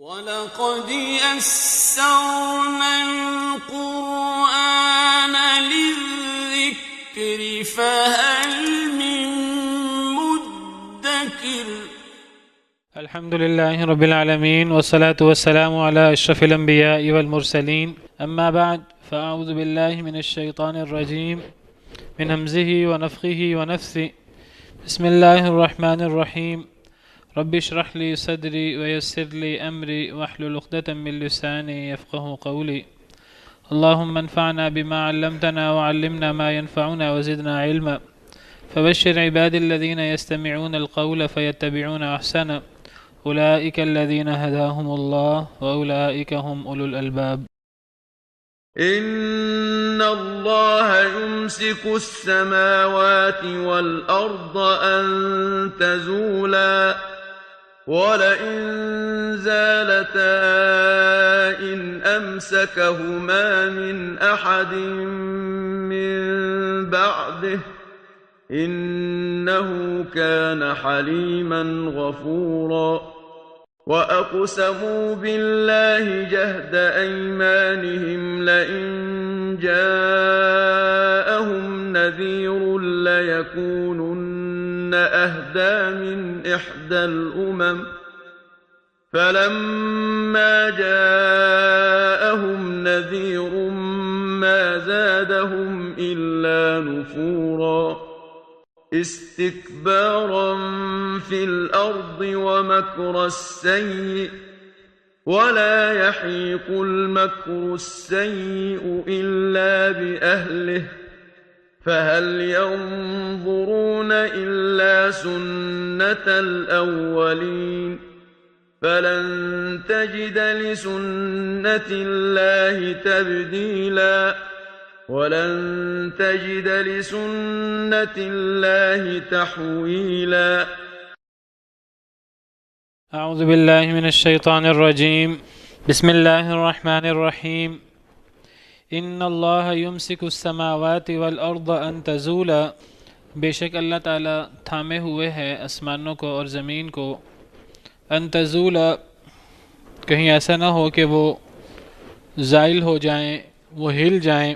وَلَقَدْ يَسَّرْنَا الْقُرْآنَ لِلذِّكْرِ فَهَلْ مِن مُّدَّكِرٍ الحمد لله رب العالمين والصلاة والسلام على أشرف الأنبياء والمرسلين أما بعد فأعوذ بالله من الشيطان الرجيم من همزه ونفخه ونفثه بسم الله الرحمن الرحيم رب اشرح لي صدري ويسر لي أمري واحلل عقدة من لساني يفقه قولي اللهم انفعنا بما علمتنا وعلمنا ما ينفعنا وزدنا علما فبشر عبادي الذين يستمعون القول فيتبعون أحسنه أولئك الذين هداهم الله وأولئك هم أولو الألباب إن الله يمسك السماوات والأرض أن تزولا ولئن زالتا إن أمسكهما من أحد من بعده إنه كان حليما غفورا وأقسموا بالله جهد أيمانهم لئن جاءهم نذير ليكونن أهدى من إحدى الأمم فلما جاءهم نذير ما زادهم إلا نفورا استكبارا في الأرض ومكر السيء ولا يحيق المكر السيء إلا بأهله فهل ينظرون إلا سنة الأولين فلن تجد لسنة الله تبديلا ولن تجد لسنة الله تحويلا أعوذ بالله من الشيطان الرجيم بسم الله الرحمن الرحيم إن الله يمسك السماوات والأرض أن تزولا بے شک اللہ تعالیٰ تھامے ہوئے ہے آسمانوں کو اور زمین کو ان تزولا کہیں ایسا نہ ہو کہ وہ زائل ہو جائیں، وہ ہل جائیں،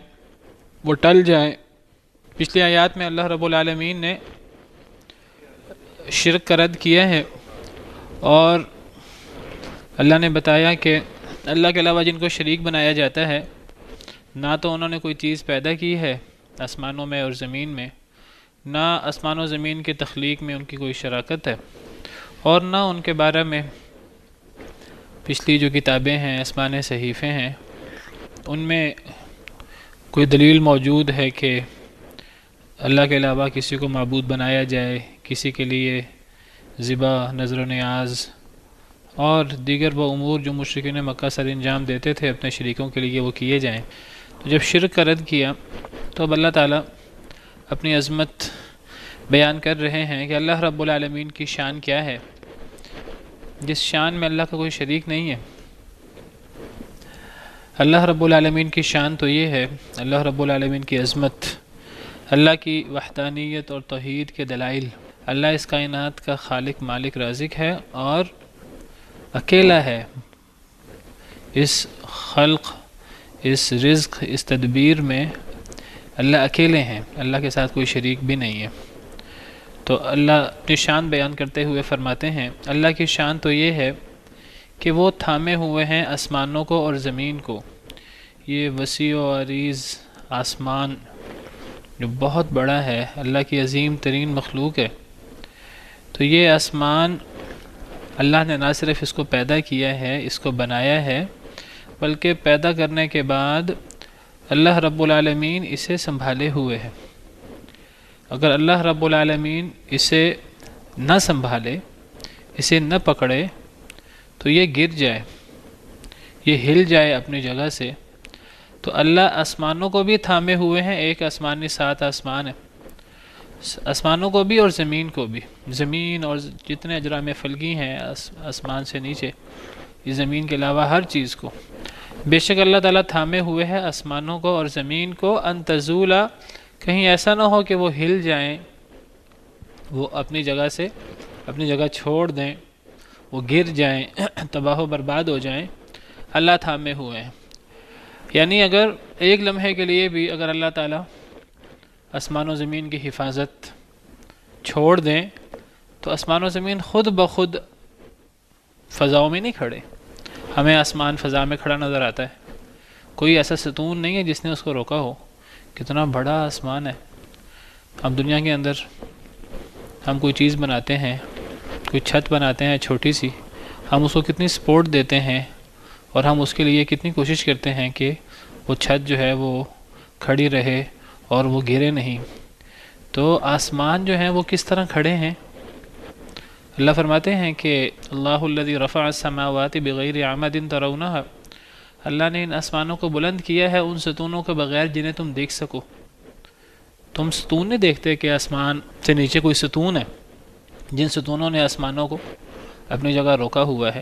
وہ ٹل جائیں۔ پچھلی آیات میں اللہ رب العالمین نے شرک کا رد کیا ہے اور اللہ نے بتایا کہ اللہ کے علاوہ جن کو شریک بنایا جاتا ہے نہ تو انہوں نے کوئی چیز پیدا کی ہے آسمانوں میں اور زمین میں، نہ آسمان و زمین کی تخلیق میں ان کی کوئی شراکت ہے، اور نہ ان کے بارے میں پچھلی جو کتابیں ہیں، آسمانی صحیفے ہیں، ان میں کوئی دلیل موجود ہے کہ اللہ کے علاوہ کسی کو معبود بنایا جائے، کسی کے لیے ذبح، نذر و نیاز اور دیگر وہ امور جو مشرکین مکہ سر انجام دیتے تھے اپنے شریکوں کے لیے وہ کیے جائیں۔ تو جب شرک کا رد کیا تو اب اللہ تعالیٰ اپنی عظمت بیان کر رہے ہیں کہ اللہ رب العالمین کی شان کیا ہے، جس شان میں اللہ کا کوئی شریک نہیں ہے۔ اللہ رب العالمین کی شان تو یہ ہے، اللہ رب العالمین کی عظمت، اللہ کی وحدانیت اور توحید کے دلائل۔ اللہ اس کائنات کا خالق، مالک، رازق ہے اور اکیلا ہے۔ اس خلق، اس رزق، اس تدبیر میں اللہ اکیلے ہیں، اللہ کے ساتھ کوئی شریک بھی نہیں ہے۔ تو اللہ اپنی شان بیان کرتے ہوئے فرماتے ہیں اللہ کی شان تو یہ ہے کہ وہ تھامے ہوئے ہیں آسمانوں کو اور زمین کو۔ یہ وسیع و عریض آسمان جو بہت بڑا ہے، اللہ کی عظیم ترین مخلوق ہے، تو یہ آسمان اللہ نے نہ صرف اس کو پیدا کیا ہے، اس کو بنایا ہے، بلکہ پیدا کرنے کے بعد اللہ رب العالمین اسے سنبھالے ہوئے ہے۔ اگر اللہ رب العالمین اسے نہ سنبھالے، اسے نہ پکڑے تو یہ گر جائے، یہ ہل جائے اپنی جگہ سے۔ تو اللہ آسمانوں کو بھی تھامے ہوئے ہیں، ایک آسمانی 7 آسمان ہے، آسمانوں کو بھی اور زمین کو بھی، زمین اور جتنے اجرام فلکی ہیں آسمان سے نیچے، یہ زمین کے علاوہ ہر چیز کو بے شک اللہ تعالیٰ تھامے ہوئے ہیں آسمانوں کو اور زمین کو ان تزولا، کہیں ایسا نہ ہو کہ وہ ہل جائیں، وہ اپنی جگہ سے اپنی جگہ چھوڑ دیں، وہ گر جائیں، تباہ و برباد ہو جائیں، اللہ تھامے ہوئے ہیں۔ یعنی اگر ایک لمحے کے لیے بھی اگر اللہ تعالیٰ آسمان و زمین کی حفاظت چھوڑ دیں تو آسمان و زمین خود بخود فضاؤں میں نہیں کھڑے۔ ہمیں آسمان فضا میں کھڑا نظر آتا ہے، کوئی ایسا ستون نہیں ہے جس نے اس کو روکا ہو۔ کتنا بڑا آسمان ہے۔ اب دنیا کے اندر ہم کوئی چیز بناتے ہیں، کوئی چھت بناتے ہیں چھوٹی سی، ہم اس کو کتنی سپورٹ دیتے ہیں اور ہم اس کے لیے کتنی کوشش کرتے ہیں کہ وہ چھت جو ہے وہ کھڑی رہے اور وہ گرے نہیں۔ تو آسمان جو ہیں وہ کس طرح کھڑے ہیں؟ اللہ فرماتے ہیں کہ اللہ الذی رفع السماوات بغیر عمد ترونها، اللہ نے ان آسمانوں کو بلند کیا ہے ان ستونوں کے بغیر جنہیں تم دیکھ سکو۔ تم ستون نہیں دیکھتے کہ آسمان سے نیچے کوئی ستون ہے، جن ستونوں نے آسمانوں کو اپنی جگہ روکا ہوا ہے۔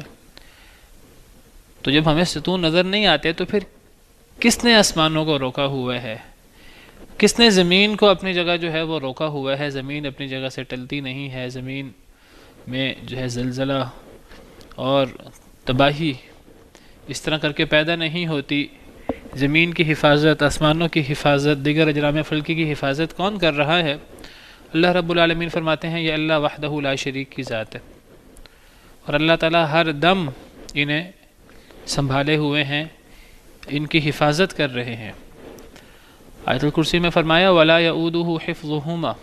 تو جب ہمیں ستون نظر نہیں آتے تو پھر کس نے آسمانوں کو روکا ہوا ہے؟ کس نے زمین کو اپنی جگہ جو ہے وہ روکا ہوا ہے؟ زمین اپنی جگہ سے ٹلتی نہیں ہے، زمین میں جو ہے زلزلہ اور تباہی اس طرح کر کے پیدا نہیں ہوتی۔ زمین کی حفاظت، آسمانوں کی حفاظت، دیگر اجرام فلکی کی حفاظت کون کر رہا ہے؟ اللہ رب العالمین فرماتے ہیں یہ اللہ وحدہ لا شریک کی ذات ہے، اور اللہ تعالیٰ ہر دم انہیں سنبھالے ہوئے ہیں، ان کی حفاظت کر رہے ہیں۔ آیت الکرسی میں فرمایا وَلَا يَؤُودُهُ حِفْظُهُمَا،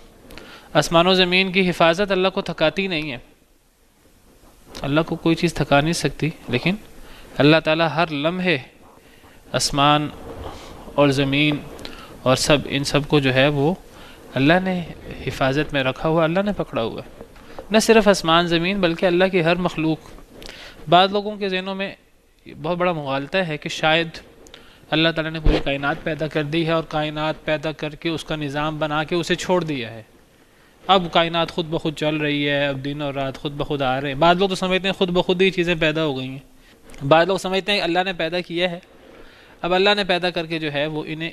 آسمان و زمین کی حفاظت اللہ کو تھکاتی نہیں ہے۔ اللہ کو کوئی چیز تھکا نہیں سکتی، لیکن اللہ تعالیٰ ہر لمحے آسمان اور زمین اور ان سب کو جو ہے وہ اللہ نے حفاظت میں رکھا ہوا، اللہ نے پکڑا ہوا ہے۔ نہ صرف آسمان زمین بلکہ اللہ کی ہر مخلوق۔ بعض لوگوں کے ذہنوں میں بہت بڑا مغالطہ ہے کہ شاید اللہ تعالیٰ نے پوری کائنات پیدا کر دی ہے اور کائنات پیدا کر کے اس کا نظام بنا کے اسے چھوڑ دیا ہے، اب کائنات خود بخود چل رہی ہے، اب دن اور رات خود بخود آ رہے ہیں۔ بعض لوگ تو سمجھتے ہیں خود بخود ہی چیزیں پیدا ہو گئی ہیں، بعض لوگ سمجھتے ہیں کہ اللہ نے پیدا کیا ہے، اب اللہ نے پیدا کر کے جو ہے وہ انہیں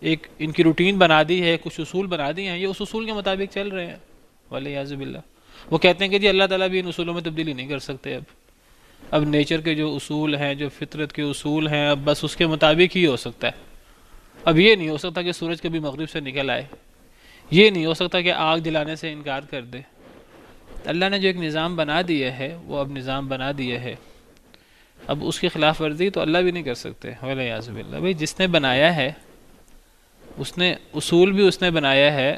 ایک ان کی روٹین بنا دی ہے، کچھ اصول بنا دی ہیں، یہ اس اصول کے مطابق چل رہے ہیں والعیاذ باللہ۔ وہ کہتے ہیں کہ جی اللہ تعالیٰ بھی ان اصولوں میں تبدیلی نہیں کر سکتے، اب نیچر کے جو اصول ہیں، جو فطرت کے اصول ہیں، اب بس اس کے مطابق ہی ہو سکتا ہے۔ اب یہ نہیں ہو سکتا کہ سورج کبھی مغرب سے نکل آئے، یہ نہیں ہو سکتا کہ آگ جلانے سے انکار کر دے۔ اللہ نے جو ایک نظام بنا دیا ہے وہ اب نظام بنا دیا ہے، اب اس کی خلاف ورزی تو اللہ بھی نہیں کر سکتے والعیاذ باللہ۔ بھئی جس نے بنایا ہے، اس نے اصول بھی اس نے بنایا ہے،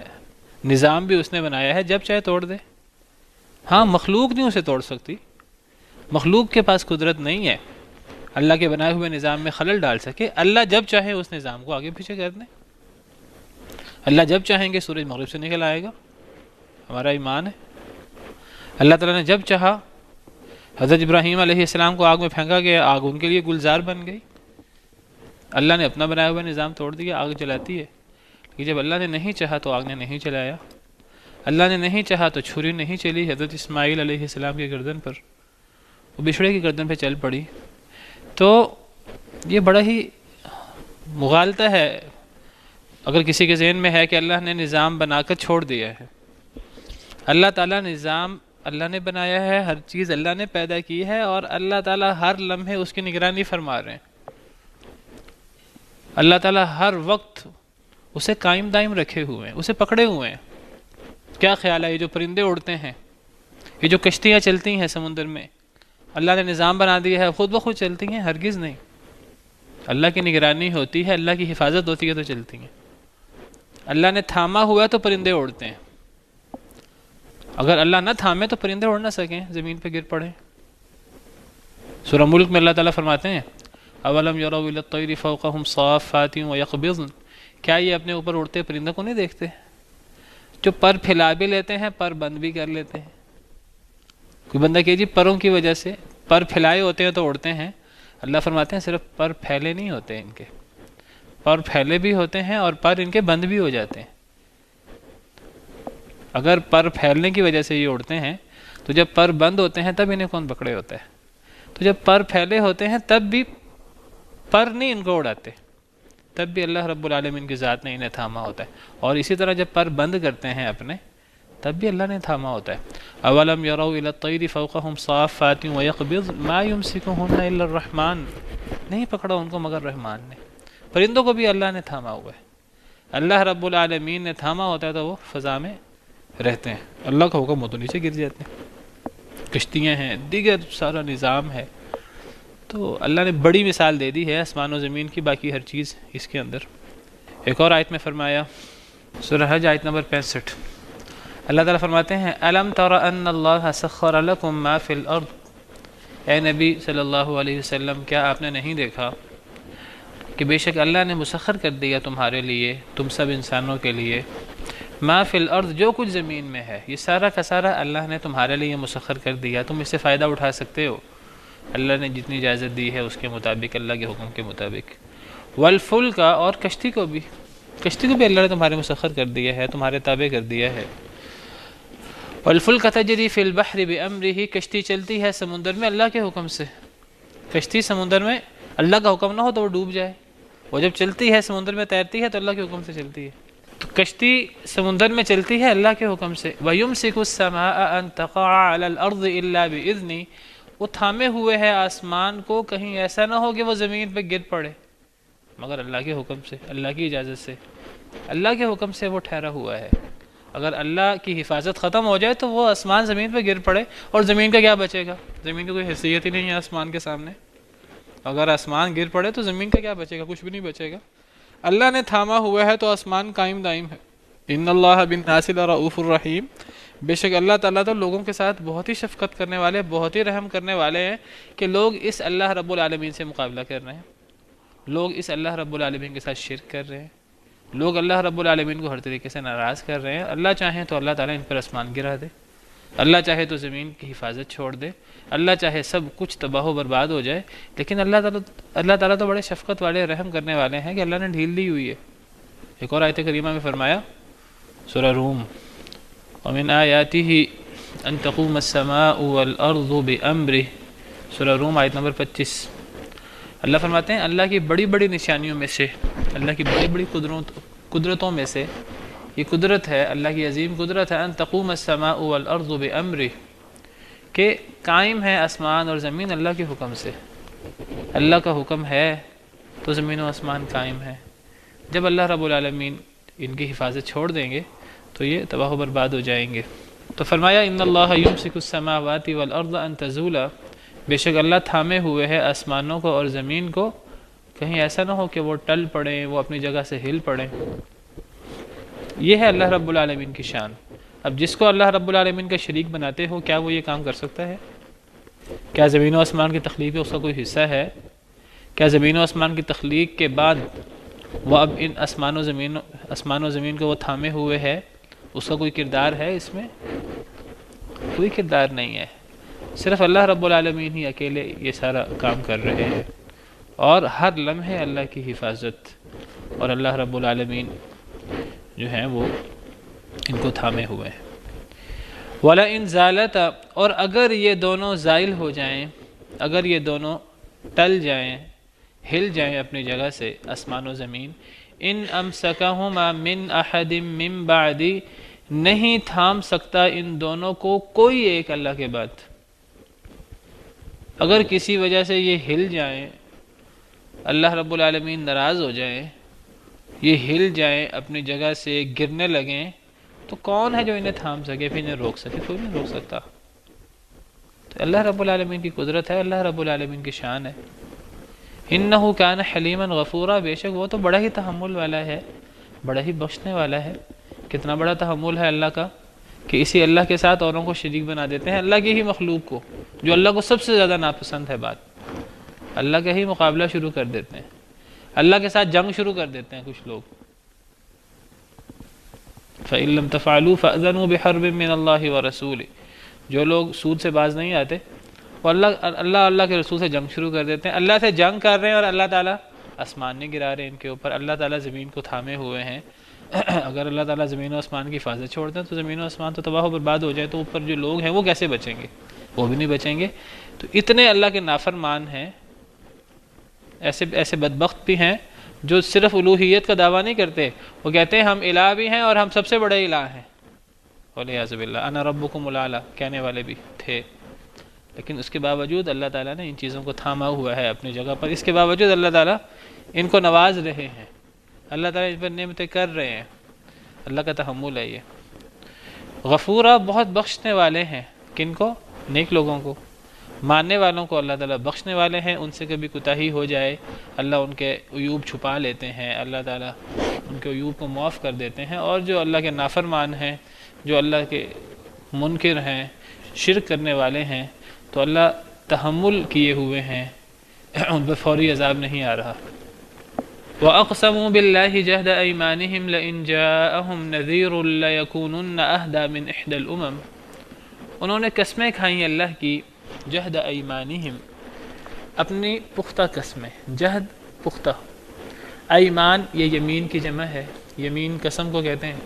نظام بھی اس نے بنایا ہے، جب چاہے توڑ دے۔ ہاں مخلوق نہیں اسے توڑ سکتی، مخلوق کے پاس قدرت نہیں ہے اللہ کے بنائے ہوئے نظام میں خلل ڈال سکے۔ اللہ جب چاہے اس نظام کو آگے پیچھے کر دیں، اللہ جب چاہیں گے سورج مغرب سے نکل آئے گا، ہمارا ایمان ہے۔ اللہ تعالیٰ نے جب چاہا حضرت ابراہیم علیہ السلام کو آگ میں پھینکا گیا، آگ ان کے لیے گلزار بن گئی۔ اللہ نے اپنا بنایا ہوا نظام توڑ دیا، آگ جلاتی ہے، لیکن جب اللہ نے نہیں چاہا تو آگ نے نہیں چلایا، اللہ نے نہیں چاہا تو چھری نہیں چلی حضرت اسماعیل علیہ السلام کی گردن پر، وہ بچھڑے کی گردن پہ چل پڑی۔ تو یہ بڑا ہی مغالطہ ہے اگر کسی کے ذہن میں ہے کہ اللہ نے نظام بنا کر چھوڑ دیا ہے۔ اللہ تعالیٰ نظام اللہ نے بنایا ہے، ہر چیز اللہ نے پیدا کی ہے، اور اللہ تعالیٰ ہر لمحے اس کی نگرانی فرما رہے ہیں۔ اللہ تعالیٰ ہر وقت اسے قائم دائم رکھے ہوئے ہیں، اسے پکڑے ہوئے ہیں۔ کیا خیال ہے یہ جو پرندے اڑتے ہیں، یہ جو کشتیاں چلتی ہیں سمندر میں، اللہ نے نظام بنا دیا ہے، خود بخود چلتی ہیں؟ ہرگز نہیں، اللہ کی نگرانی ہوتی ہے، اللہ کی حفاظت ہوتی ہے تو چلتی ہیں۔ اللہ نے تھاما ہوا ہے تو پرندے اڑتے ہیں، اگر اللہ نہ تھامے تو پرندے اڑ نہ سکیں، زمین پہ گر پڑیں۔ سورہ ملک میں اللہ تعالیٰ فرماتے ہیں اولم یروا الی الطیر فوقہم صافات ویقبضن، کیا یہ اپنے اوپر اڑتے پرندوں کو نہیں دیکھتے جو پر پھیلا بھی لیتے ہیں، پر بند بھی کر لیتے ہیں؟ کوئی بندہ کہ جی پروں کی وجہ سے پر پھیلائے ہوتے ہیں تو اڑتے ہیں، اللہ فرماتے ہیں صرف پر پھیلے نہیں ہوتے، ان کے پر پھیلے بھی ہوتے ہیں اور پر ان کے بند بھی ہو جاتے ہیں۔ اگر پر پھیلنے کی وجہ سے یہ اڑتے ہیں تو جب پر بند ہوتے ہیں تب انہیں کون پکڑے ہوتا ہے؟ تو جب پر پھیلے ہوتے ہیں تب بھی پر نہیں ان کو اڑاتے، تب بھی اللہ رب العالمین کی ذات نے انہیں تھاما ہوتا ہے۔ اور اسی طرح جب پر بند کرتے ہیں اپنے تب بھی اللہ نے تھاما ہوتا ہے. اولم یروا الی الطیر فوقہم صافات ویقبض ما یمسکہن الا الرحمن، نہیں پکڑا ان کو مگر رحمان نے. پرندوں کو بھی اللہ نے تھاما ہوا ہے. اللہ رب العالمین نے تھاما ہوتا ہے تو وہ فضا میں رہتے ہیں، اللہ کا حکم ہو تو نیچے گر جاتے ہیں. کشتیاں ہیں، دیگر سارا نظام ہے. تو اللہ نے بڑی مثال دے دی ہے آسمان و زمین کی، باقی ہر چیز اس کے اندر. ایک اور آیت میں فرمایا، سورہ حج آیت نمبر 65، اللہ تعالیٰ فرماتے ہیں الم تر ان اللہ سخر لکم ما فی الارض، اے نبی صلی اللہ علیہ وسلم کیا آپ نے نہیں دیکھا کہ بے شک اللہ نے مسخر کر دیا تمہارے لیے، تم سب انسانوں کے لیے، ما فی الارض جو کچھ زمین میں ہے، یہ سارا کا سارا اللہ نے تمہارے لیے مسخر کر دیا، تم اس سے فائدہ اٹھا سکتے ہو اللہ نے جتنی اجازت دی ہے اس کے مطابق، اللہ کے حکم کے مطابق. والفلک، اور کشتی کو بھی اللہ نے تمہارے مسخر کر دیا ہے، تمہارے تابع کر دیا ہے. والفلک تجری فی البحر بامرہ، کشتی چلتی ہے سمندر میں اللہ کے حکم سے. کشتی سمندر میں اللہ کا حکم نہ ہو تو وہ ڈوب جائے، وہ جب چلتی ہے سمندر میں تیرتی ہے تو اللہ کے حکم سے چلتی ہے. تو کشتی سمندر میں چلتی ہے اللہ کے حکم سے. وَيُمْسِكُ السَّمَاءَ أَن تَقَعَ عَلَى الْأَرْضِ إِلَّا بِإِذْنِهِ، وہ تھامے ہوئے ہے آسمان کو، کہیں ایسا نہ ہو کہ وہ زمین پہ گر پڑے مگر اللہ کے حکم سے، اللہ کی اجازت سے. اللہ کے حکم سے وہ ٹھہرا ہوا ہے. اگر اللہ کی حفاظت ختم ہو جائے تو وہ آسمان زمین پہ گر پڑے، اور زمین کا کیا بچے گا؟ زمین کی کوئی حیثیت ہی نہیں ہے آسمان کے سامنے. اگر آسمان گر پڑے تو زمین کا کیا بچے گا؟ کچھ بھی نہیں بچے گا. اللہ نے تھاما ہوا ہے تو آسمان قائم دائم ہے. ان اللہ بالناس لرؤوف الرحیم، بے شک اللہ تعالیٰ تو لوگوں کے ساتھ بہت ہی شفقت کرنے والے، بہت ہی رحم کرنے والے ہیں کہ لوگ اس اللہ رب العالمین سے مقابلہ کر رہے ہیں، لوگ اس اللہ رب العالمین کے ساتھ شرک کر رہے ہیں، لوگ اللہ رب العالمین کو ہر طریقے سے ناراض کر رہے ہیں. اللہ چاہیں تو اللہ تعالیٰ ان پر آسمان گرا دے، اللہ چاہے تو زمین کی حفاظت چھوڑ دے، اللہ چاہے سب کچھ تباہ و برباد ہو جائے. لیکن اللہ تعالیٰ تو بڑے شفقت والے، رحم کرنے والے ہیں کہ اللہ نے ڈھیل دی ہوئی ہے. ایک اور آیت کریمہ میں فرمایا سورہ روم، وَمِنْ آيَاتِهِ أَن تَقُومَ السَّمَاءُ وَالْأَرْضُ بِأَمْرِهِ، سورہ روم آیت نمبر 25. اللہ فرماتے ہیں اللہ کی بڑی بڑی نشانیوں میں سے، اللہ کی بڑی بڑی قدرتوں میں سے یہ قدرت ہے، اللہ کی عظیم قدرت ہے، ان تقوم السماء والارض بامرہ، کہ قائم ہے آسمان اور زمین اللہ کے حکم سے. اللہ کا حکم ہے تو زمین و آسمان قائم ہے. جب اللہ رب العالمین ان کی حفاظت چھوڑ دیں گے تو یہ تباہ و برباد ہو جائیں گے. تو فرمایا ان اللہ یمسک السماوات والارض ان تزولا، بے شک اللہ تھامے ہوئے ہے آسمانوں کو اور زمین کو، کہیں ایسا نہ ہو کہ وہ ٹل پڑیں، وہ اپنی جگہ سے ہل پڑیں. یہ ہے اللہ رب العالمین کی شان. اب جس کو اللہ رب العالمین کا شریک بناتے ہو، کیا وہ یہ کام کر سکتا ہے؟ کیا زمین و آسمان کی تخلیق میں اس کا کوئی حصہ ہے؟ کیا زمین و آسمان کی تخلیق کے بعد وہ اب ان آسمان و زمین کو وہ تھامے ہوئے ہے، اس کا کوئی کردار ہے اس میں؟ کوئی کردار نہیں ہے. صرف اللہ رب العالمین ہی اکیلے یہ سارا کام کر رہے ہیں، اور ہر لمحے اللہ کی حفاظت اور اللہ رب العالمین جو ہیں وہ ان کو تھامے ہوئے ہیں. وَلَئِن زَالَتَ، اور اگر یہ دونوں زائل ہو جائیں، اگر یہ دونوں ٹل جائیں، ہل جائیں اپنی جگہ سے، آسمان و زمین، ان امسکہما من احد من بعدی، نہیں تھام سکتا ان دونوں کو کوئی ایک اللہ کے بعد. اگر کسی وجہ سے یہ ہل جائیں، اللہ رب العالمین ناراض ہو جائیں، یہ ہل جائیں اپنی جگہ سے، گرنے لگیں، تو کون ہے جو انہیں تھام سکے، پھر انہیں روک سکے؟ کوئی نہیں روک سکتا. تو اللہ رب العالمین کی قدرت ہے، اللہ رب العالمین کی شان ہے. انہ کان حلیما غفورا، بے شک وہ تو بڑا ہی تحمل والا ہے، بڑا ہی بخشنے والا ہے. کتنا بڑا تحمل ہے اللہ کا کہ اسی اللہ کے ساتھ اوروں کو شریک بنا دیتے ہیں، اللہ کی ہی مخلوق کو، جو اللہ کو سب سے زیادہ ناپسند ہے بات، اللہ کا ہی مقابلہ شروع کر دیتے ہیں، اللہ کے ساتھ جنگ شروع کر دیتے ہیں کچھ لوگ. فَإِن لَمْ تَفْعَلُوا فَأْذَنُوا بِحَرْبٍ مِّنَ اللَّهِ وَرَسُولِهِ، جو لوگ سود سے باز نہیں آتے وہ اللہ کے رسول سے جنگ شروع کر دیتے ہیں. اللہ سے جنگ کر رہے ہیں اور اللہ تعالیٰ آسمان نہیں گرا رہے ان کے اوپر، اللہ تعالیٰ زمین کو تھامے ہوئے ہیں. اگر اللہ تعالیٰ زمین و آسمان کی حفاظت چھوڑ دیں تو زمین و آسمان تو تباہ و برباد ہو جائے، تو اوپر جو لوگ ہیں وہ کیسے بچیں گے؟ وہ بھی نہیں بچیں گے. تو اتنے اللہ کے نافرمان ہیں، ایسے بدبخت بھی ہیں جو صرف الوہیت کا دعویٰ نہیں کرتے، وہ کہتے ہیں ہم الہ بھی ہیں اور ہم سب سے بڑے الہ ہیں، ولیعذ باللہ انا ربکم الاعلی کہنے والے بھی تھے، لیکن اس کے باوجود اللہ تعالیٰ نے ان چیزوں کو تھاما ہوا ہے اپنی جگہ پر، اس کے باوجود اللہ تعالیٰ ان کو نواز رہے ہیں، اللہ تعالیٰ ان پر نعمتیں کر رہے ہیں، اللہ کا تحمل ہے یہ۔ غفورا بہت بخشنے والے ہیں، کن کو؟ نیک لوگوں کو، ماننے والوں کو اللہ تعالیٰ بخشنے والے ہیں، ان سے کبھی کوتاہی ہو جائے اللہ ان کے عیوب چھپا لیتے ہیں، اللہ تعالیٰ ان کے عیوب کو معاف کر دیتے ہیں، اور جو اللہ کے نافرمان ہیں، جو اللہ کے منکر ہیں، شرک کرنے والے ہیں، تو اللہ تحمل کیے ہوئے ہیں، ان پہ فوری عذاب نہیں آ رہا۔ وَأَقْسَمُوا بِاللَّهِ جَهْدَ أَيْمَانِهِمْ لَإِنْ جَاءَهُمْ نَذِيرٌ لَيَكُونُنَّ أَهْدَى مِنْ إِحْدَى الْأُمَمِ، انہوں نے قسمیں کھائیں اللہ کی، جہد ایمانہم، اپنی پختہ قسمیں، جہد پختہ، ایمان یہ یمین کی جمع ہے، یمین قسم کو کہتے ہیں۔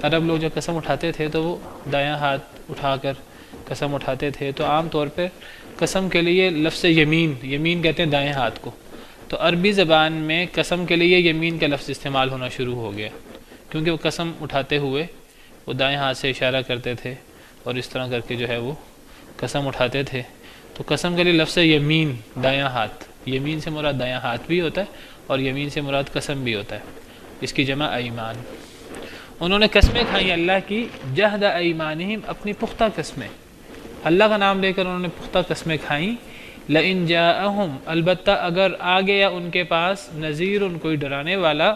عرب لوگ جب قسم اٹھاتے تھے تو وہ دایاں ہاتھ اٹھا کر قسم اٹھاتے تھے، تو عام طور پہ قسم کے لیے لفظ یمین، یمین کہتے ہیں دائیں ہاتھ کو، تو عربی زبان میں قسم کے لیے یمین کا لفظ استعمال ہونا شروع ہو گیا، کیونکہ وہ قسم اٹھاتے ہوئے وہ دائیں ہاتھ سے اشارہ کرتے تھے اور اس طرح کر کے جو ہے وہ قسم اٹھاتے تھے، تو قسم کے لیے لفظ یمین دایاں ہاتھ، یمین سے مراد دایاں ہاتھ بھی ہوتا ہے اور یمین سے مراد قسم بھی ہوتا ہے، اس کی جمع ایمان۔ انہوں نے قسمیں کھائیں اللہ کی، جہد ایمانہم، اپنی پختہ قسمیں، اللہ کا نام لے کر انہوں نے پختہ قسمیں کھائیں، لئن جاءہم، البتہ اگر آ گیا ان کے پاس، نذیر، کوئی ڈرانے والا،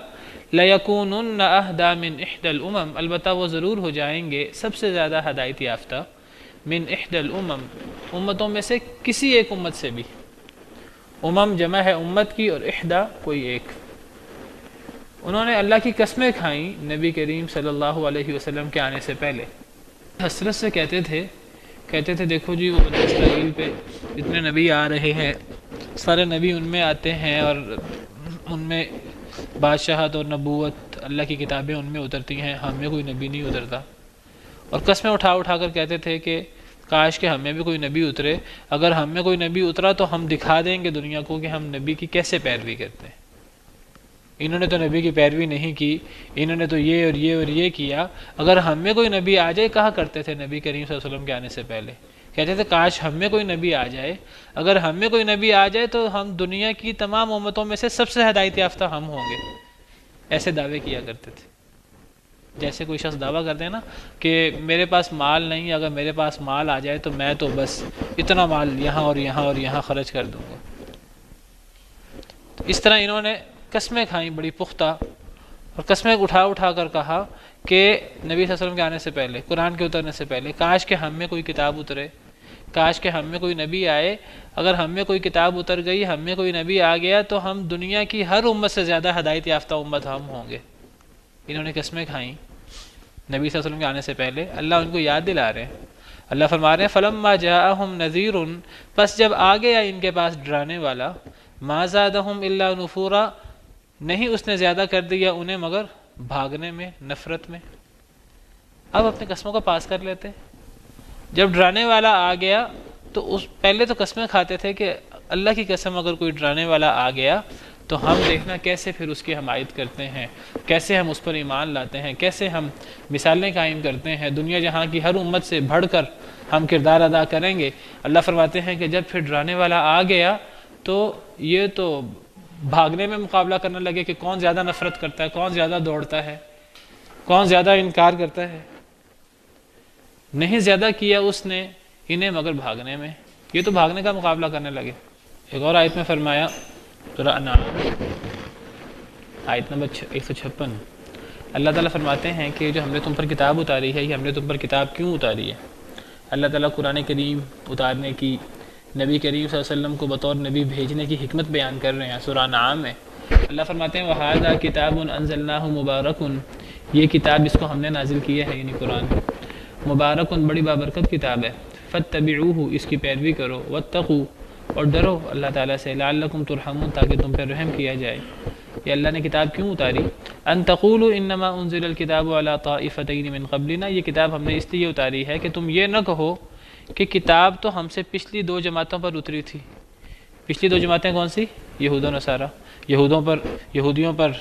لیکونن اہدی من احدی الامم، البتہ وہ ضرور ہو جائیں گے سب سے زیادہ ہدایت یافتہ، من احدی الامم، امتوں میں سے کسی ایک امت سے بھی، امم جمع ہے امت کی اور احدی کوئی ایک۔ انہوں نے اللہ کی قسمیں کھائیں نبی کریم صلی اللہ علیہ وسلم کے آنے سے پہلے، حسرت سے کہتے تھے دیکھو جی وہ بنی اسرائیل پہ جتنے نبی آ رہے ہیں، سارے نبی ان میں آتے ہیں اور ان میں بادشاہت اور نبوت، اللہ کی کتابیں ان میں اترتی ہیں، ہم میں کوئی نبی نہیں اترتا، اور قسمیں اٹھا کر کہتے تھے کہ کاش کہ ہمیں بھی کوئی نبی اترے، اگر ہم میں کوئی نبی اترا تو ہم دکھا دیں گے دنیا کو کہ ہم نبی کی کیسے پیروی کرتے ہیں۔ انہوں نے تو نبی کی پیروی نہیں کی، انہوں نے تو یہ اور یہ اور یہ کیا، اگر ہم میں کوئی نبی آ جائے، کہا کرتے تھے نبی کریم صلی اللہ علیہ وسلم کے آنے سے پہلے، کہتے تھے کاش ہم میں کوئی نبی آ جائے، اگر ہم میں کوئی نبی آ جائے تو ہم دنیا کی تمام امتوں میں سے سب سے ہدایت یافتہ ہم ہوں گے، ایسے دعوے کیا کرتے تھے۔ جیسے کوئی شخص دعویٰ کرتے ہیں نا کہ میرے پاس مال نہیں، اگر میرے پاس مال آ جائے تو میں تو بس اتنا مال یہاں اور یہاں اور یہاں خرچ کر دوں گا۔ اس طرح انہوں نے قسمیں کھائیں بڑی پختہ، اور قسمیں اٹھا کر کہا کہ نبی صلی اللہ علیہ وسلم کے آنے سے پہلے، قرآن کے اترنے سے پہلے، کاش کہ ہم میں کوئی کتاب اترے، کاش کہ ہم میں کوئی نبی آئے، اگر ہم میں کوئی کتاب اتر گئی، ہم میں کوئی نبی آ گیا تو ہم دنیا کی ہر امت سے زیادہ ہدایت یافتہ امت ہم ہوں گے۔ انہوں نے قسمیں کھائیں نبی صلی اللہ علیہ وسلم کے آنے سے پہلے، اللہ ان کو یاد دلا رہے ہیں، اللہ فرما رہے ہیں فلما جاءہم نذیر، پس جب آ گیا ان کے پاس ڈرانے والا، ما زادہم الا نفورا، نہیں اس نے زیادہ کر دیا انہیں مگر بھاگنے میں، نفرت میں۔ اب اپنے قسموں کا پاس کر لیتے، جب ڈرانے والا آ گیا تو پہلے تو قسمیں کھاتے تھے کہ اللہ کی قسم اگر کوئی ڈرانے والا آ گیا تو ہم دیکھنا کیسے پھر اس کی حمایت کرتے ہیں، کیسے ہم اس پر ایمان لاتے ہیں، کیسے ہم مثالیں قائم کرتے ہیں، دنیا جہاں کی ہر امت سے بڑھ کر ہم کردار ادا کریں گے۔ اللہ فرماتے ہیں کہ جب پھر ڈرانے والا آ گیا تو یہ تو بھاگنے میں مقابلہ کرنے لگے کہ کون زیادہ نفرت کرتا ہے، کون زیادہ دوڑتا ہے، کون زیادہ انکار کرتا ہے۔ نہیں زیادہ کیا اس نے انہیں مگر بھاگنے میں، یہ تو بھاگنے کا مقابلہ کرنے لگے۔ ایک اور آیت میں فرمایا سورہ انعام آیت نمبر 156، اللہ تعالیٰ فرماتے ہیں کہ جو ہم نے تم پر کتاب اتاری ہے، یہ ہم نے تم پر کتاب کیوں اتاری ہے؟ اللہ تعالیٰ قرآن کریم اتارنے کی، نبی کریم صلی اللہ علیہ وسلم کو بطور نبی بھیجنے کی حکمت بیان کر رہے ہیں۔ سورہ انعام میں اللہ فرماتے ہیں وَهَذَا كِتَابٌ أَنزَلْنَاهُ مُبَارَكٌ، یہ کتاب اس کو ہم نے نازل کیا ہے، یعنی قرآن مبارکن، بڑی بابرکت کتاب ہے، فَاتَّبِعُوهُ، اس کی پیروی کرو، وَاتَّقُوا، اور ڈرو اللہ تعالیٰ سے، لَعَلَّكُمْ تُرْحَمُونَ، تاکہ تم پر رحم کیا جائے۔ یہ اللہ نے کتاب کیوں اتاری؟ ان تقولوا انما انزل الكتاب على طائفتين من قبلنا، یہ کتاب ہم نے اس لیے اتاری ہے کہ تم یہ نہ کہو کہ کتاب تو ہم سے پچھلی دو جماعتوں پر اتری تھی۔ پچھلی دو جماعتیں کون سی؟ یہود و نصارہ، یہودیوں پر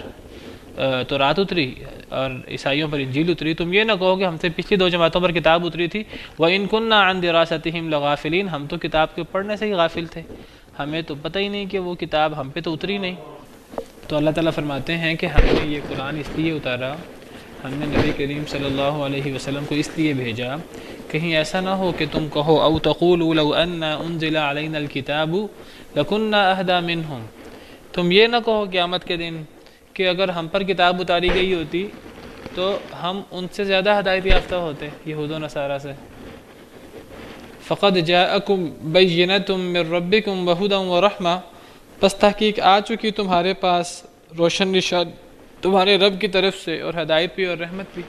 تورات اتری اور عیسائیوں پر انجیل اتری، تم یہ نہ کہو کہ ہم سے پچھلی 2 جماعتوں پر کتاب اتری تھی، وَإِن كُنَّا عَن دِرَاسَتِهِمْ لَغَافِلِينَ، ہم تو کتاب کے پڑھنے سے ہی غافل تھے، ہمیں تو پتہ ہی نہیں کہ وہ کتاب ہم پہ تو اتری نہیں۔ تو اللہ تعالیٰ فرماتے ہیں کہ ہم نے یہ قرآن اس لیے اتارا، ہم نے نبی کریم صلی اللہ علیہ وسلم کو اس لیے بھیجا، کہیں ایسا نہ ہو کہ تم کہو او تقولوا لو ان انزل علینا الکتاب لکنا اہدی منہم، تم یہ نہ کہو قیامت کے دن کہ اگر ہم پر کتاب اتاری گئی ہوتی تو ہم ان سے زیادہ ہدایت یافتہ ہوتے یہود و نصارہ سے۔ فقد جاءکم بینۃ من ربکم وہدی ورحمہ، پس تحقیق آ چکی تمہارے پاس روشن نشان تمہارے رب کی طرف سے، اور ہدایت بھی اور رحمت بھی۔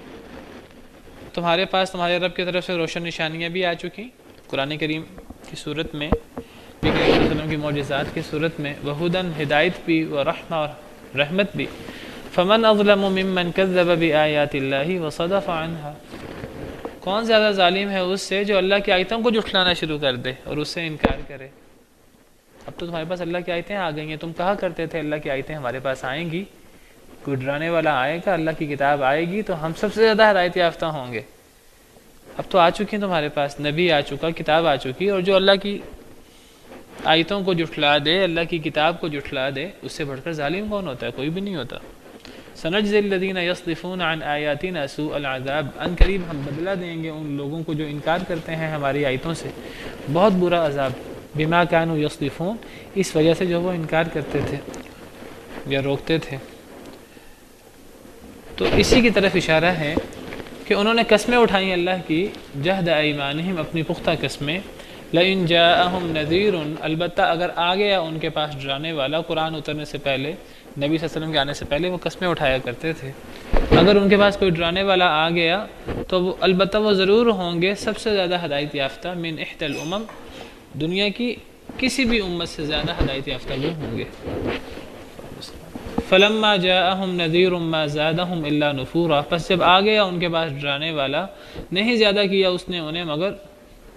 تمہارے پاس تمہارے رب کی طرف سے روشن نشانیاں بھی آ چکی قرآن کریم کی صورت میں، نبی کریم صلی اللہ علیہ وسلم کی معجزات کی صورت میں، وہدن ہدایت بھی ورحمہ اور رحمت بھی۔ فمن اظلم ممن کذب بآیات اللہ وصدف عنہا، کون زیادہ ظالم ہے اس سے جو اللہ کی آیتوں کو جھٹلانا شروع کر دے اور اس سے انکار کرے۔ اب تو تمہارے پاس اللہ کی آیتیں آ گئی ہیں، تم کہا کرتے تھے اللہ کی آیتیں ہمارے پاس آئیں گی، کوئی ڈرانے والا آئے گا، اللہ کی کتاب آئے گی تو ہم سب سے زیادہ ہدایت یافتہ ہوں گے۔ اب تو آ چکی ہیں تمہارے پاس، نبی آ چکا، کتاب آ چکی، اور جو اللہ کی آیتوں کو جھٹلا دے، اللہ کی کتاب کو جھٹلا دے، اس سے بڑھ کر ظالم کون ہوتا ہے؟ کوئی بھی نہیں ہوتا۔ سنجزی الذین یصدفون عن آیاتنا سوء العذاب، ان قریب ہم بدلہ دیں گے ان لوگوں کو جو انکار کرتے ہیں ہماری آیتوں سے بہت برا عذاب، بما کانوا یصدفون، اس وجہ سے جو وہ انکار کرتے تھے یا روکتے تھے۔ تو اسی کی طرف اشارہ ہے کہ انہوں نے قسمیں اٹھائیں اللہ کی، جہد ایمانہم، اپنی پختہ قسمیں، لئن جاءہم نذیر، البتہ اگر آ گیا ان کے پاس ڈرانے والا، قرآن اترنے سے پہلے، نبی صلی اللہ علیہ وسلم کے آنے سے پہلے وہ قسمیں اٹھایا کرتے تھے، اگر ان کے پاس کوئی ڈرانے والا آ گیا تو وہ البتہ وہ ضرور ہوں گے سب سے زیادہ ہدایت یافتہ، من احدی الامم، دنیا کی کسی بھی امت سے زیادہ ہدایت یافتہ وہ ہوں گے۔ فلما جاءہم نذیر ما زادہم الا نفورا، پس جب آ گیا ان کے پاس ڈرانے والا، نہیں زیادہ کیا اس نے انہیں مگر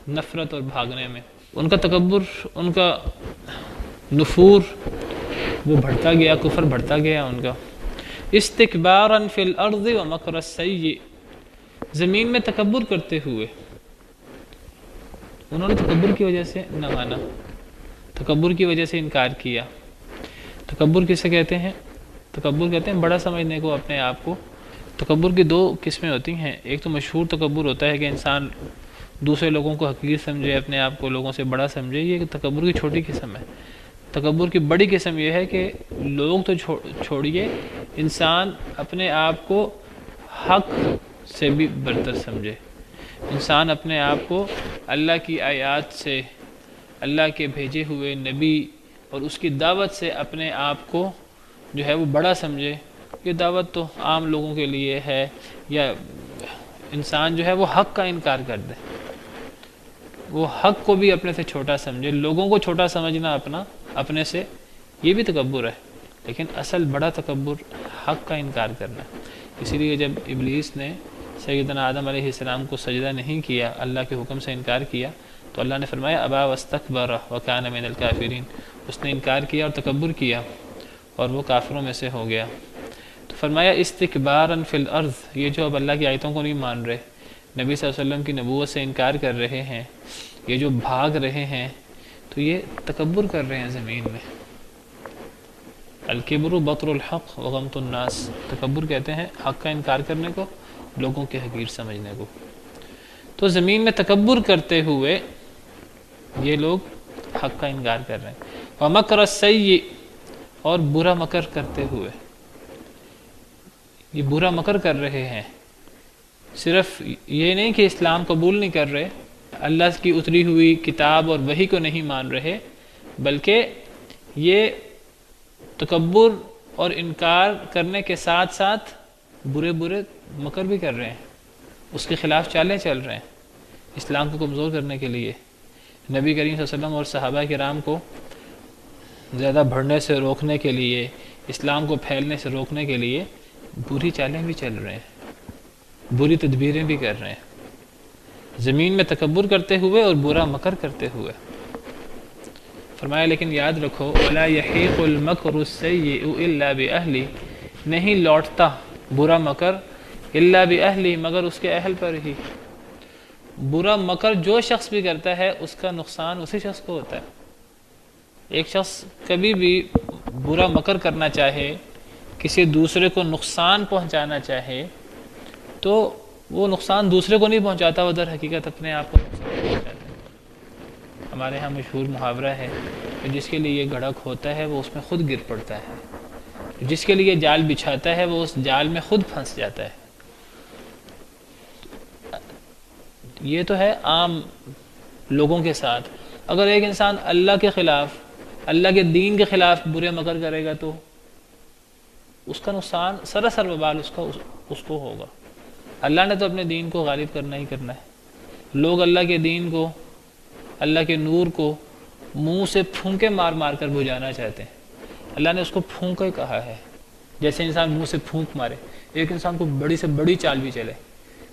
نفرت اور بھاگنے میں، ان کا تکبر، ان کا نفور وہ بڑھتا گیا، کفر بڑھتا گیا ان کا۔ استکبارا فی الارض ومکر السیئ، زمین میں تکبر کرتے ہوئے، انہوں نے تکبر کی وجہ سے نہ مانا، تکبر کی وجہ سے انکار کیا۔ تکبر کسے کہتے ہیں؟ تکبر کہتے ہیں بڑا سمجھنے کو اپنے آپ کو۔ تکبر کی 2 قسمیں ہوتی ہیں، ایک تو مشہور تکبر ہوتا ہے کہ انسان دوسرے لوگوں کو حقیر سمجھے، اپنے آپ کو لوگوں سے بڑا سمجھے، یہ تکبر کی چھوٹی قسم ہے۔ تکبر کی بڑی قسم یہ ہے کہ لوگ تو چھوڑیے، انسان اپنے آپ کو حق سے بھی برتر سمجھے، انسان اپنے آپ کو اللہ کی آیات سے، اللہ کے بھیجے ہوئے نبی اور اس کی دعوت سے اپنے آپ کو جو ہے وہ بڑا سمجھے، یہ دعوت تو عام لوگوں کے لیے ہے، یا انسان جو ہے وہ حق کا انکار کر دے، وہ حق کو بھی اپنے سے چھوٹا سمجھے، لوگوں کو چھوٹا سمجھنا اپنے سے، یہ بھی تکبر ہے، لیکن اصل بڑا تکبر حق کا انکار کرنا۔ اسی لیے جب ابلیس نے سیدنا آدم علیہ السلام کو سجدہ نہیں کیا، اللہ کے حکم سے انکار کیا، تو اللہ نے فرمایا ابا واستکبر وکان من الکافرین، اس نے انکار کیا اور تکبر کیا اور وہ کافروں میں سے ہو گیا۔ تو فرمایا استکبارا فی الارض، یہ جو اب اللہ کی آیتوں کو نہیں مان رہے، نبی صلی اللہ علیہ وسلم کی نبوت سے انکار کر رہے ہیں، یہ جو بھاگ رہے ہیں، تو یہ تکبر کر رہے ہیں زمین میں۔ الکبر بطر الحق وغمط الناس، تکبر کہتے ہیں حق کا انکار کرنے کو، لوگوں کے حقیر سمجھنے کو۔ تو زمین میں تکبر کرتے ہوئے یہ لوگ حق کا انکار کر رہے ہیں۔ ومکر السیئ، اور برا مکر کرتے ہوئے، یہ برا مکر کر رہے ہیں، صرف یہ نہیں کہ اسلام قبول نہیں کر رہے، اللہ کی اتری ہوئی کتاب اور وحی کو نہیں مان رہے، بلکہ یہ تکبر اور انکار کرنے کے ساتھ ساتھ برے برے مکر بھی کر رہے ہیں، اس کے خلاف چالیں چل رہے ہیں اسلام کو کمزور کرنے کے لیے، نبی کریم صلی اللہ علیہ وسلم اور صحابہ کرام کو زیادہ بڑھنے سے روکنے کے لیے، اسلام کو پھیلنے سے روکنے کے لیے بری چالیں بھی چل رہے ہیں، بری تدبیریں بھی کر رہے ہیں، زمین میں تکبر کرتے ہوئے اور برا مکر کرتے ہوئے۔ فرمایا لیکن یاد رکھو وَلَا يَحِيقُ الْمَكْرُ السَّيِّئُ إِلَّا بِأَهْلِهِ، نہیں لوٹتا برا مکر الا باہلہ مگر اس کے اہل پر ہی۔ برا مکر جو شخص بھی کرتا ہے اس کا نقصان اسی شخص کو ہوتا ہے۔ ایک شخص کبھی بھی برا مکر کرنا چاہے، کسی دوسرے کو نقصان پہنچانا چاہے تو وہ نقصان دوسرے کو نہیں پہنچاتا، وہ در حقیقت اپنے آپ کو نقصان پہنچاتا ہے۔ ہمارے ہاں مشہور محاورہ ہے کہ جس کے لیے گھڑا کھوتا ہے وہ اس میں خود گر پڑتا ہے، جس کے لیے جال بچھاتا ہے وہ اس جال میں خود پھنس جاتا ہے۔ یہ تو ہے عام لوگوں کے ساتھ۔ اگر ایک انسان اللہ کے خلاف، اللہ کے دین کے خلاف برے مکر کرے گا تو اس کا نقصان سراسر وبال اس کو ہوگا۔ اللہ نے تو اپنے دین کو غالب کرنا ہی کرنا ہے۔ لوگ اللہ کے دین کو، اللہ کے نور کو منہ سے پھونکے مار مار کر بجھانا چاہتے ہیں۔ اللہ نے اس کو پھونکے کہا ہے، جیسے انسان منہ سے پھونک مارے۔ ایک انسان کو بڑی سے بڑی چال بھی چلے،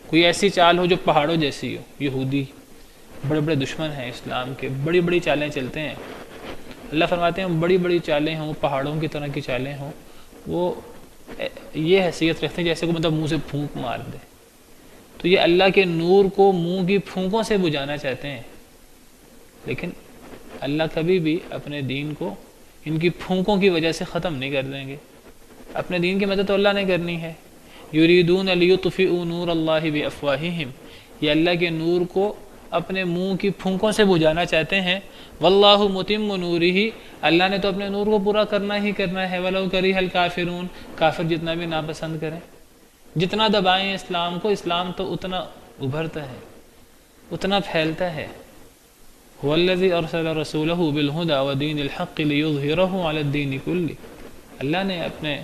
کوئی ایسی چال ہو جو پہاڑوں جیسی ہو، یہودی بڑے بڑے دشمن ہیں اسلام کے، بڑی بڑی چالیں چلتے ہیں۔ اللہ فرماتے ہیں بڑی بڑی چالیں ہوں، پہاڑوں کی طرح کی چالیں ہوں، وہ یہ حیثیت رکھتے ہیں جیسے کو مطلب منہ سے پھونک مار دے۔ تو یہ اللہ کے نور کو منہ کی پھونکوں سے بجھانا چاہتے ہیں، لیکن اللہ کبھی بھی اپنے دین کو ان کی پھونکوں کی وجہ سے ختم نہیں کر دیں گے۔ اپنے دین کی مدد تو اللہ نے کرنی ہے۔ یریدون لیطفئوا نور اللہ بافواہہم، یہ اللہ کے نور کو اپنے منہ کی پھونکوں سے بجھانا چاہتے ہیں۔ واللہ متم نورہ، اللہ نے تو اپنے نور کو پورا کرنا ہی کرنا ہے۔ ولو کرہ الکافرون، کافر جتنا بھی ناپسند کریں، جتنا دبائیں اسلام کو، اسلام تو اتنا ابھرتا ہے، اتنا پھیلتا ہے۔ هو الذی ارسل رسولہ بالہدی ودین الحق لیظہرہ علی الدین کلہ، اللہ نے اپنے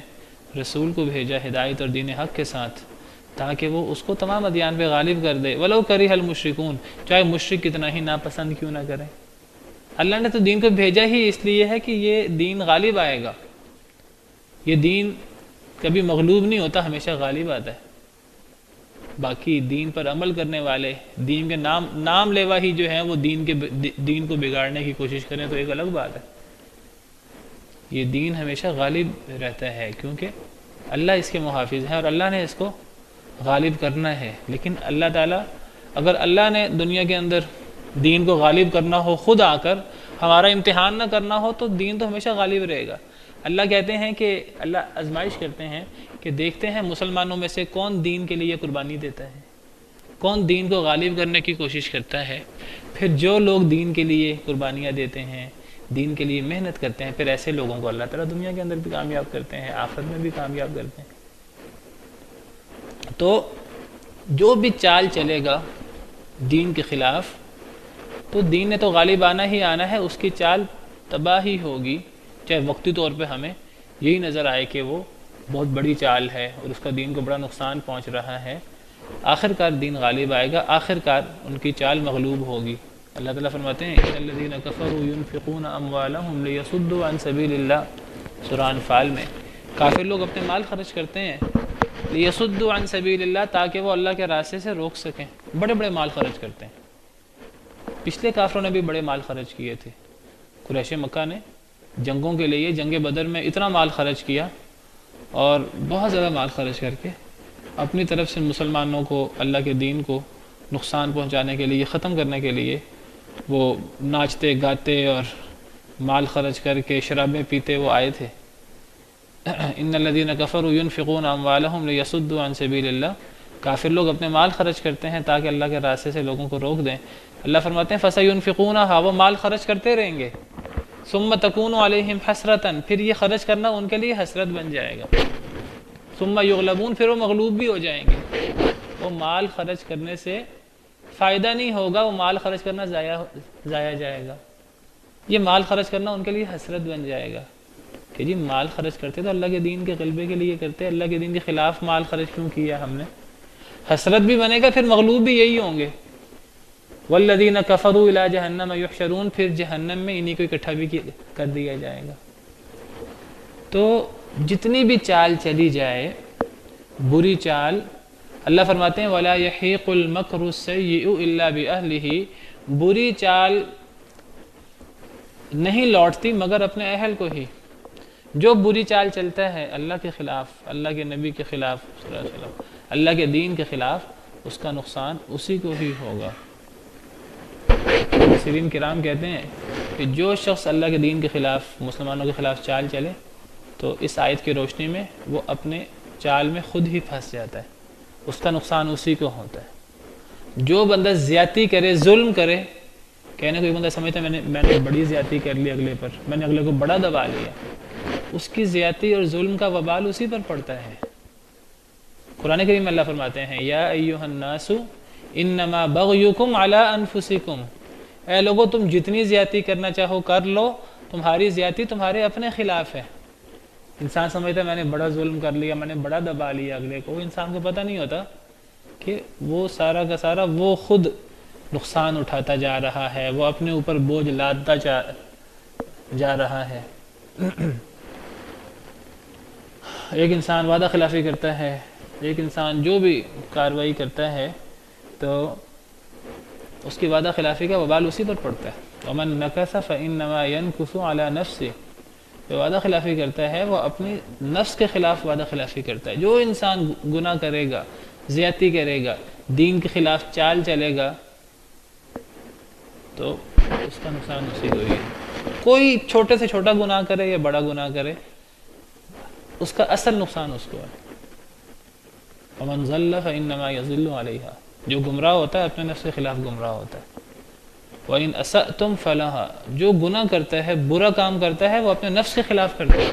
رسول کو بھیجا ہدایت اور دین حق کے ساتھ تاکہ وہ اس کو تمام ادیان پہ غالب کر دے۔ ولو کرہ المشرکون، چاہے مشرک کتنا ہی ناپسند کیوں نہ کریں۔ اللہ نے تو دین کو بھیجا ہی اس لیے ہے کہ یہ دین غالب آئے گا۔ یہ دین کبھی مغلوب نہیں ہوتا، ہمیشہ غالب آتا ہے۔ باقی دین پر عمل کرنے والے، دین کے نام لیوا ہی جو ہیں وہ دین کو بگاڑنے کی کوشش کریں تو ایک الگ بات ہے۔ یہ دین ہمیشہ غالب رہتا ہے کیونکہ اللہ اس کے محافظ ہے اور اللہ نے اس کو غالب کرنا ہے۔ لیکن اللہ تعالیٰ، اگر اللہ نے دنیا کے اندر دین کو غالب کرنا ہو خود آ کر، ہمارا امتحان نہ کرنا ہو، تو دین تو ہمیشہ غالب رہے گا۔ اللہ کہتے ہیں کہ اللہ آزمائش کرتے ہیں کہ دیکھتے ہیں مسلمانوں میں سے کون دین کے لیے قربانی دیتا ہے، کون دین کو غالب کرنے کی کوشش کرتا ہے۔ پھر جو لوگ دین کے لیے قربانیاں دیتے ہیں، دین کے لیے محنت کرتے ہیں، پھر ایسے لوگوں کو اللہ تعالیٰ دنیا کے اندر بھی کامیاب کرتے ہیں، آخرت میں بھی کامیاب کرتے ہیں۔ تو جو بھی چال چلے گا دین کے خلاف، تو دین نے تو غالب آنا ہی آنا ہے، اس کی چال تباہی ہوگی، چاہے وقتی طور پہ ہمیں یہی نظر آئے کہ وہ بہت بڑی چال ہے اور اس کا دین کو بڑا نقصان پہنچ رہا ہے۔ آخر کار دین غالب آئے گا، آخر کار ان کی چال مغلوب ہوگی۔ اللہ تعالیٰ فرماتے ہیں ان الذین کفروا ينفقون اموالهم لیصدوا عن سبیل اللہ، سورہ انفال میں کافر لوگ اپنے مال خرچ کرتے ہیں لیصدوا عن سبیل اللہ، تاکہ وہ اللہ کے راستے سے روک سکیں۔ بڑے بڑے مال خرچ کرتے ہیں۔ پچھلے کافروں نے بھی بڑے مال خرچ کیے تھے۔ قریش مکہ نے جنگوں کے لیے جنگ بدر میں اتنا مال خرچ کیا اور بہت زیادہ مال خرچ کر کے اپنی طرف سے مسلمانوں کو، اللہ کے دین کو نقصان پہنچانے کے لیے، ختم کرنے کے لیے وہ ناچتے گاتے اور مال خرچ کر کے شرابیں پیتے وہ آئے تھے۔ ان الذین کفروا ينفقون اموالهم لیصدوا عن سبیل اللہ، کافر لوگ اپنے مال خرچ کرتے ہیں تاکہ اللہ کے راستے سے لوگوں کو روک دیں۔ اللہ فرماتے ہیں فَسَيُنْفِقُونَهَا، وہ مال خرچ کرتے رہیں گے، ثُمَّ تَكُونُ عَلَيْهِمْ حَسْرَةً، پھر یہ خرچ کرنا ان کے لیے حسرت بن جائے گا۔ ثُمَّ يُغْلَبُونَ، پھر وہ مغلوب بھی ہو جائیں گے۔ وہ مال خرچ کرنے سے فائدہ نہیں ہوگا، وہ مال خرچ کرنا ضائع جائے گا۔ یہ مال خرچ کرنا ان کے لیے حسرت بن جائے گا کہ جی مال خرچ کرتے تو اللہ کے دین کے غلبے کے لیے کرتے، اللہ کے دین کے خلاف مال خرچ کیوں کیا ہم نے؟ حسرت بھی بنے گا، پھر مغلوب بھی یہی ہوں گے۔ والذین کفروا الی جہنم یحشرون، پھر جہنم میں انہی کو اکٹھا بھی کر دیا جائے گا۔ تو جتنی بھی چال چلی جائے بری چال، اللہ فرماتے ہیں وَلَا يَحِيقُ الْمَكْرُ السَّيِّئُ إِلَّا بِأَهْلِهِ، بری چال نہیں لوٹتی مگر اپنے اہل کو ہی۔ جو بری چال چلتا ہے اللہ کے خلاف، اللہ کے نبی کے خلاف صلی اللہ علیہ وسلم، اللہ کے دین کے خلاف، اس کا نقصان اسی کو ہی ہوگا۔ مفسرین کرام کہتے ہیں کہ جو شخص اللہ کے دین کے خلاف، مسلمانوں کے خلاف چال چلے تو اس آیت کی روشنی میں وہ اپنے چال میں خود ہی پھنس جاتا ہے، اس کا نقصان اسی کو ہوتا ہے۔ جو بندہ زیادتی کرے، ظلم کرے، کہنے کوئی بندہ سمجھتا ہے میں نے بڑی زیادتی کر لی اگلے پر، میں نے اگلے کو بڑا دبا لیا، اس کی زیادتی اور ظلم کا وبال اسی پر پڑتا ہے۔ قرآن کریم میں اللہ فرماتے ہیں یا ایھا الناس انما بغیکم علی انفسکم، اے لوگو تم جتنی زیادتی کرنا چاہو کر لو، تمہاری زیادتی تمہارے اپنے خلاف ہے۔ انسان سمجھتا ہے میں نے بڑا ظلم کر لیا، میں نے بڑا دبا لیا اگلے کو، انسان کو پتہ نہیں ہوتا کہ وہ سارا کا سارا وہ خود نقصان اٹھاتا جا رہا ہے، وہ اپنے اوپر بوجھ لادتا جا رہا ہے۔ ایک انسان وعدہ خلافی کرتا ہے، ایک انسان جو بھی کارروائی کرتا ہے تو اس کی وعدہ خلافی کا وبال اسی پر پڑتا ہے۔ ومن نکث فانما ينکث علی نفسه، جو وعدہ خلافی کرتا ہے وہ اپنی نفس کے خلاف وعدہ خلافی کرتا ہے۔ جو انسان گناہ کرے گا، زیادتی کرے گا، دین کے خلاف چال چلے گا تو اس کا نقصان اسی کو ہی ہے۔ کوئی چھوٹے سے چھوٹا گناہ کرے یا بڑا گناہ کرے، اس کا اصل نقصان اس کو ہے۔ ومن ضل فانما يضل علیہا، جو گمراہ ہوتا ہے اپنے نفس کے خلاف گمراہ ہوتا ہے۔ وَإِنْ أَسَأْتُمْ فَلَهَا، جو گناہ کرتا ہے، برا کام کرتا ہے، وہ اپنے نفس کے خلاف کرتا ہے،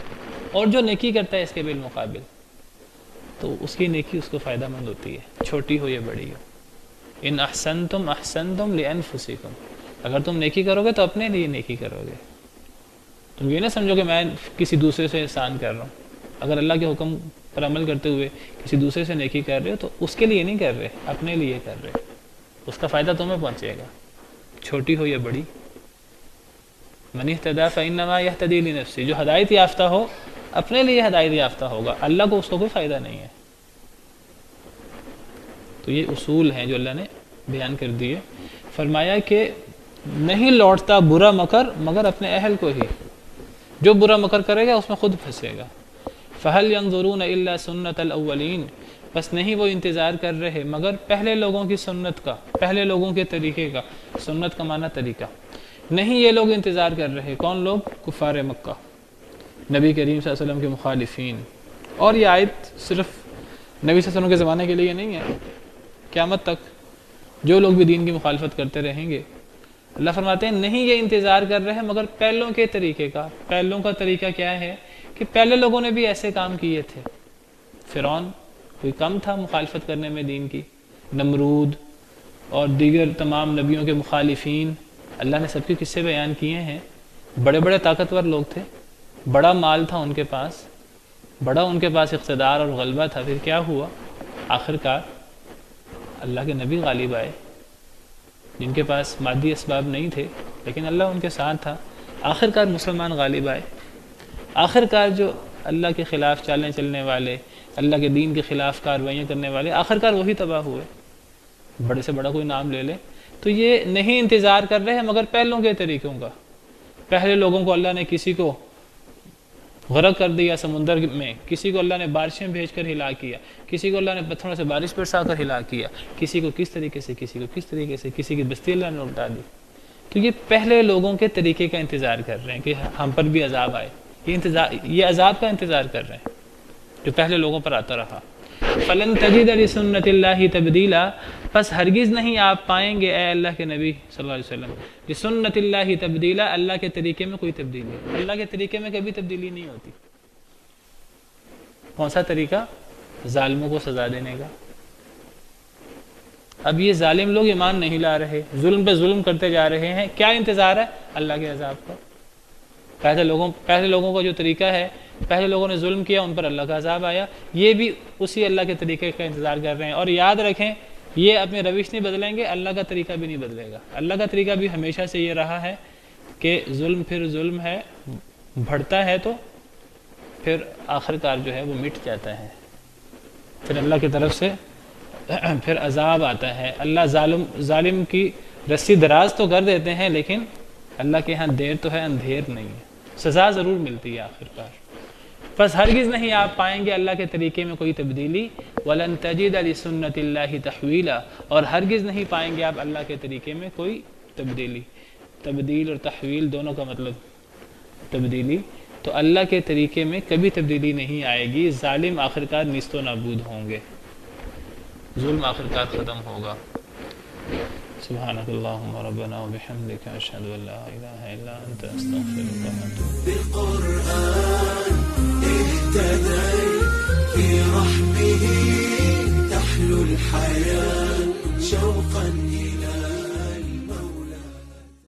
اور جو نیکی کرتا ہے اس کے بالمقابل تو اس کی نیکی اس کو فائدہ مند ہوتی ہے، چھوٹی ہو یا بڑی ہو۔ ان احسنتم احسنتم لانفسکم، اگر تم نیکی کرو گے تو اپنے لیے نیکی کرو گے، تم یہ نہ سمجھو کہ میں کسی دوسرے سے احسان کر رہا ہوں۔ اگر اللہ کے حکم پر عمل کرتے ہوئے کسی دوسرے سے نیکی کر رہے ہو تو اس کے لیے نہیں کر رہے، اپنے لیے کر رہے، اس کا فائدہ تمہیں پہنچے گا، چھوٹی ہو یا بڑی۔ من اہتدی فانما یہتدی لنفسہ، جو ہدایت یافتہ ہو اپنے لیے ہدایت یافتہ ہوگا، اللہ کو اس کو کوئی فائدہ نہیں ہے۔ تو یہ اصول ہیں جو اللہ نے بیان کر دیے۔ فرمایا کہ نہیں لوٹتا برا مکر مگر اپنے اہل کو ہی، جو برا مکر کرے گا اس میں خود پھنسے گا۔ فَهَلْ يَنظُرُونَ إِلَّا سُنَّةَ الْأَوَّلِينَ، بس نہیں وہ انتظار کر رہے مگر پہلے لوگوں کی سنت کا، پہلے لوگوں کے طریقے کا، سنت کا معنی طریقہ۔ نہیں یہ لوگ انتظار کر رہے، کون لوگ؟ کفار مکہ، نبی کریم صلی اللہ علیہ وسلم کے مخالفین۔ اور یہ آیت صرف نبی صلی اللہ علیہ وسلم کے زمانے کے لیے نہیں ہے، قیامت تک جو لوگ بھی دین کی مخالفت کرتے رہیں گے، اللہ فرماتے ہیں نہیں یہ انتظار کر رہے مگر پہلوں کے طریقے کا۔ پہلوں کا طریقہ کیا ہے کہ پہلے لوگوں نے بھی ایسے کام کیے تھے۔ فرعون کوئی کم تھا مخالفت کرنے میں دین کی، نمرود اور دیگر تمام نبیوں کے مخالفین، اللہ نے سب کے قصے بیان کیے ہیں۔ بڑے بڑے طاقتور لوگ تھے، بڑا مال تھا ان کے پاس، بڑا ان کے پاس اقتدار اور غلبہ تھا، پھر کیا ہوا؟ آخرکار اللہ کے نبی غالب آئے، جن کے پاس مادی اسباب نہیں تھے لیکن اللہ ان کے ساتھ تھا، آخرکار مسلمان غالب آئے۔ آخرکار جو اللہ کے خلاف چالیں چلنے والے، اللہ کے دین کے خلاف کارروائیاں کرنے والے، آخرکار وہی تباہ ہوئے۔ بڑے سے بڑا کوئی نام لے لے تو یہ نہیں انتظار کر رہے مگر پہلوں کے طریقوں کا۔ پہلے لوگوں کو اللہ نے کسی کو غرق کر دیا سمندر میں، کسی کو اللہ نے بارشیں بھیج کر ہلاک کیا، کسی کو اللہ نے پتھروں سے بارش برسا کر ہلاک کیا، کسی کو کس طریقے سے، کسی کو کس طریقے سے، کسی کی بستی اللہ نے الٹا دی۔ تو یہ پہلے لوگوں کے طریقے کا انتظار کر رہے ہیں کہ ہم پر بھی عذاب آئے، یہ عذاب کا انتظار کر رہے ہیں جو پہلے لوگوں پر آتا رہا۔ فَلَن تَجِدَ لِسُنَّةِ اللَّهِ تَبْدِيلًا، پس ہرگز نہیں آپ پائیں گے اے اللہ کے نبی صلی اللہ علیہ وسلم، لِسُنَّةِ اللَّهِ تَبْدِيلًا، اللہ کے طریقے میں کوئی تبدیلی، اللہ کے طریقے میں کبھی تبدیلی نہیں ہوتی۔ کون سا طریقہ؟ ظالموں کو سزا دینے کا۔ اب یہ ظالم لوگ ایمان نہیں لا رہے، ظلم پہ ظلم کرتے جا رہے ہیں، کیا انتظار ہے؟ اللہ کے عذاب کا۔ پہلے لوگوں کا جو طریقہ ہے، پہلے لوگوں نے ظلم کیا، ان پر اللہ کا عذاب آیا، یہ بھی اسی اللہ کے طریقے کا انتظار کر رہے ہیں۔ اور یاد رکھیں یہ اپنے روش نہیں بدلیں گے، اللہ کا طریقہ بھی نہیں بدلے گا۔ اللہ کا طریقہ بھی ہمیشہ سے یہ رہا ہے کہ ظلم پھر ظلم ہے، بڑھتا ہے تو پھر آخرکار جو ہے وہ مٹ جاتا ہے، پھر اللہ کی طرف سے پھر عذاب آتا ہے۔ اللہ ظالم کی رسی دراز تو کر دیتے ہیں لیکن اللہ کے ہاں دیر تو ہے، اندھیر نہیں ہے، سزا ضرور ملتی ہے آخرکار۔ بس ہرگز نہیں آپ پائیں گے اللہ کے طریقے میں کوئی تبدیلی، وَلَن تَجِدَ لِسُنَّتِ اللَّهِ تَحْوِيلًا، اور ہرگز نہیں پائیں گے آپ اللہ کے طریقے میں کوئی تبدیلی۔ تبدیل اور تحویل دونوں کا مطلب تبدیلی، تو اللہ کے طریقے میں کبھی تبدیلی نہیں آئے گی، ظالم آخرکار نیست و نابود ہوں گے، ظلم آخرکار ختم ہوگا۔ سبحانک اللہم ربنا وبحمدک اشہد ان لا الہ الا انت استغفرک واتوب الیک۔ بالقرآن اهتديت في رحمه تحلو الحياة شوقا إلى